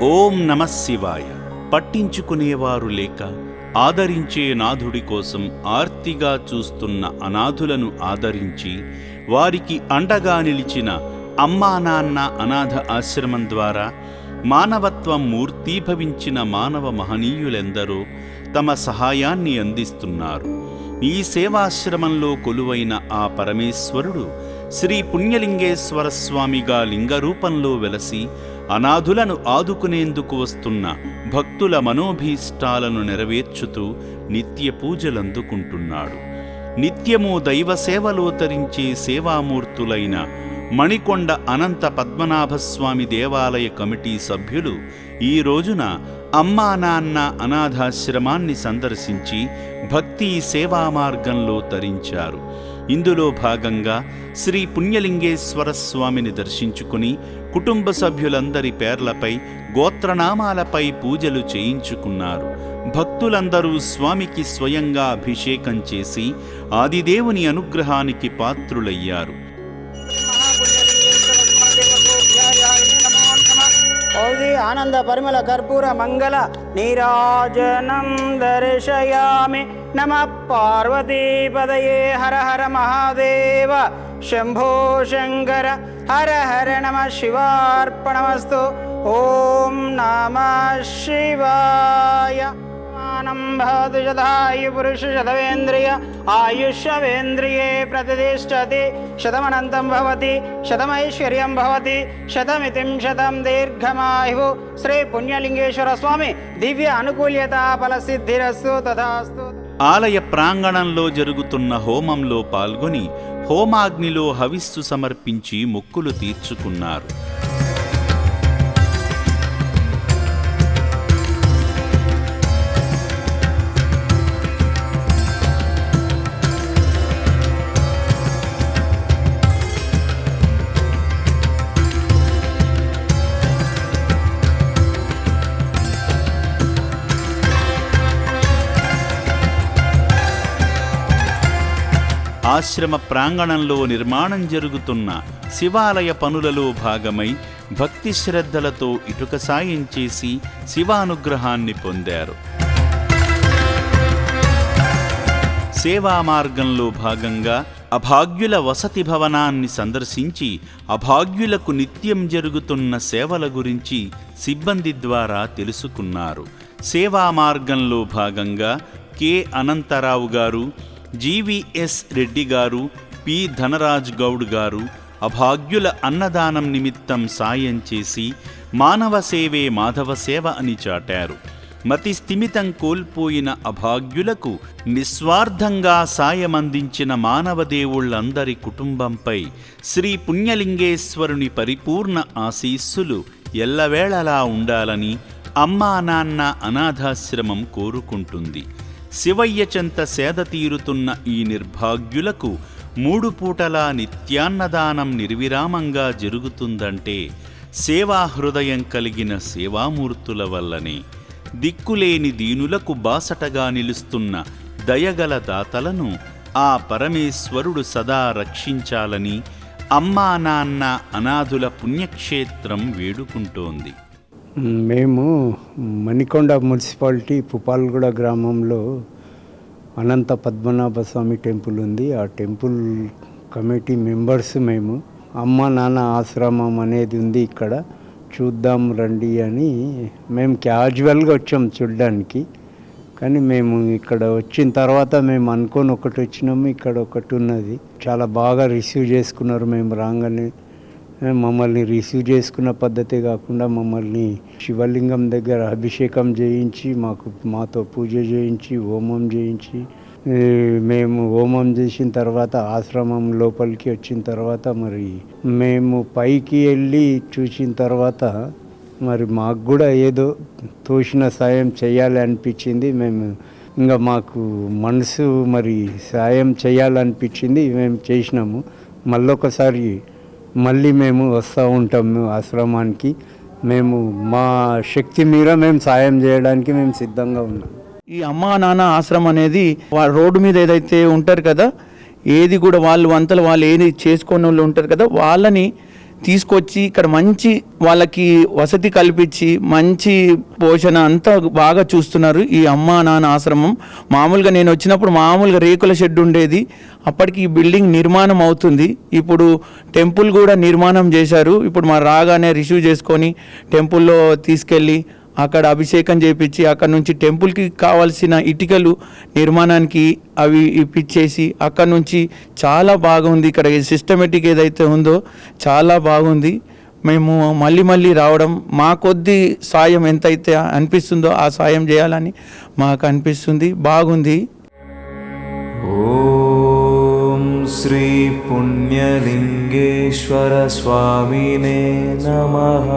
ఓం నమః శివాయ. పట్టించుకునేవారు లేక ఆదరించే నాథుడి కోసం ఆర్తిగా చూస్తున్న అనాథులను ఆదరించి వారికి అండగా నిలిచిన అమ్మా నాన్న అనాథ ఆశ్రమం ద్వారా మానవత్వం మూర్తీభవించిన మానవ మహనీయులెందరో తమ సహాయాన్ని అందిస్తున్నారు. ఈ సేవాశ్రమంలో కొలువైన ఆ పరమేశ్వరుడు శ్రీ పుణ్యలింగేశ్వర స్వామిగా లింగరూపంలో వెలసి అనాథులను ఆదుకునేందుకు వస్తున్న భక్తుల మనోభీష్టాలను నెరవేర్చుతూ నిత్య పూజలందుకుంటున్నాడు. నిత్యము దైవ సేవలో తరించే సేవామూర్తులైన మణికొండ అనంత పద్మనాభస్వామి దేవాలయ కమిటీ సభ్యులు ఈ రోజున అమ్మా నాన్న అనాథాశ్రమాన్ని సందర్శించి భక్తి సేవా మార్గంలో తరించారు. ఇందులో భాగంగా శ్రీ పుణ్యలింగేశ్వర స్వామిని దర్శించుకుని కుటుంబ సభ్యులందరి పేర్లపై గోత్రనామాలపై పూజలు చేయించుకున్నారు. భక్తులందరూ స్వామికి స్వయంగా అభిషేకం చేసి ఆదిదేవుని అనుగ్రహానికి పాత్రులయ్యారు. ఆనంద పరిమళ కర్పూర మంగళ నీరాజనం దర్శయామి. నమః పార్వతీపదయే హర హర మహాదేవ శంభో శంకర హర హర నమః శివార్పణమస్తు. ఓం నమః శివాయ. భవతు శతాయు పురుష శతవేంద్రియ ఆయుష్యేంద్రియే ప్రతిష్టతి. శతమనంతం భవతి శతమైశ్వర్యం భవతి శతమితిం శతం దీర్ఘమాయు. శ్రీ పుణ్యలింగేశ్వర స్వామి దివ్య అనుకూల్యత ఫలసిద్ధిరస్తు తథాస్తు. ఆలయ ప్రాంగణంలో జరుగుతున్న హోమంలో పాల్గొని హోమాగ్నిలో హవిస్సు సమర్పించి మొక్కులు తీర్చుకున్నారు. ఆశ్రమ ప్రాంగణంలో నిర్మాణం జరుగుతున్న శివాలయ పనులలో భాగమై భక్తి శ్రద్ధలతో ఇటుక సాయం చేసి శివానుగ్రహాన్ని పొందారు. సేవా మార్గంలో భాగంగా అభాగ్యుల వసతి భవనాన్ని సందర్శించి అభాగ్యులకు నిత్యం జరుగుతున్న సేవల గురించి సిబ్బంది ద్వారా తెలుసుకున్నారు. సేవా మార్గంలో భాగంగా కె అనంతరావు గారు, జీవీఎస్ రెడ్డి గారు, పి ధనరాజ్ గౌడ్ గారు అభాగ్యుల అన్నదానం నిమిత్తం సాయం చేసి మానవ సేవే మాధవ సేవ అని చాటారు. మతి స్థిమితం కోల్పోయిన అభాగ్యులకు నిస్వార్థంగా సాయమందించిన మానవదేవుళ్లందరి కుటుంబంపై శ్రీ పుణ్యలింగేశ్వరుని పరిపూర్ణ ఆశీస్సులు ఎల్లవేళలా ఉండాలని అమ్మా నాన్న అనాథాశ్రమం కోరుకుంటుంది. శివయ్య చెంత సేద తీరుతున్న ఈ నిర్భాగ్యులకు 3 పూటలా నిత్యాన్నదానం నిర్విరామంగా జరుగుతుందంటే సేవాహృదయం కలిగిన సేవామూర్తుల వల్లనే. దిక్కులేని దీనులకు బాసటగా నిలుస్తున్న దయగల దాతలను ఆ పరమేశ్వరుడు సదా రక్షించాలని అమ్మా నాన్న అనాథుల పుణ్యక్షేత్రం వేడుకుంటోంది. మేము మణికొండ మున్సిపాలిటీ పుపాల్గూడ గ్రామంలో అనంత పద్మనాభ స్వామి టెంపుల్ ఉంది. ఆ టెంపుల్ కమిటీ మెంబర్స్ మేము. అమ్మ నాన్న ఆశ్రమం అనేది ఉంది ఇక్కడ, చూద్దాం రండి అని మేము క్యాజువల్గా వచ్చాం చూడ్డానికి. కానీ మేము ఇక్కడ వచ్చిన తర్వాత మేము అనుకొని ఒకటి వచ్చినాము, ఇక్కడ ఒకటి ఉన్నది. చాలా బాగా రిసీవ్ చేసుకున్నారు. మేము రాగానే మమ్మల్ని రిసీవ్ చేసుకున్న పద్ధతే కాకుండా మమ్మల్ని శివలింగం దగ్గర అభిషేకం చేయించి మాతో పూజ చేయించి హోమం చేయించి మేము హోమం చేసిన తర్వాత ఆశ్రమం లోపలికి వచ్చిన తర్వాత మరి మేము పైకి వెళ్ళి చూసిన తర్వాత మరి మాకు కూడా ఏదో తోచిన సాయం చేయాలి అనిపించింది. మేము ఇంకా మాకు మనసు మరి సాయం చేయాలనిపించింది, మేము చేసినాము. మళ్ళీ మేము వస్తూ ఉంటాము ఆశ్రమానికి. మేము మా శక్తి మీర మేము సాయం చేయడానికి మేము సిద్ధంగా ఉన్నాం. ఈ అమ్మా నాన్న ఆశ్రమం అనేది రోడ్డు మీద ఏదైతే ఉంటారు కదా, ఏది కూడా వాళ్ళు వంతలు వాళ్ళు ఏది చేసుకునే వాళ్ళు ఉంటారు కదా, వాళ్ళని తీసుకొచ్చి ఇక్కడ మంచి వాళ్ళకి వసతి కల్పించి మంచి పోషణ అంతా బాగా చూస్తున్నారు ఈ అమ్మా నాన్న ఆశ్రమం. మామూలుగా నేను వచ్చినప్పుడు మామూలుగా రేకుల షెడ్ ఉండేది, అప్పటికి ఈ బిల్డింగ్ నిర్మాణం అవుతుంది. ఇప్పుడు టెంపుల్ కూడా నిర్మాణం చేశారు. ఇప్పుడు మా రాగానే రిసీవ్ చేసుకొని టెంపుల్లో తీసుకెళ్ళి అక్కడ అభిషేకం చేపించి అక్కడ నుంచి టెంపుల్కి కావాల్సిన ఇటుకలు నిర్మాణానికి అవి ఇప్పించేసి అక్కడ నుంచి చాలా బాగుంది. ఇక్కడ సిస్టమేటిక్ ఏదైతే ఉందో చాలా బాగుంది. మేము మళ్ళీ మళ్ళీ రావడం, మా కొద్ది సాయం ఎంతైతే అనిపిస్తుందో ఆ సాయం చేయాలని మాకు అనిపిస్తుంది. బాగుంది. ఓం శ్రీ పుణ్యలింగేశ్వర స్వామినే నమః.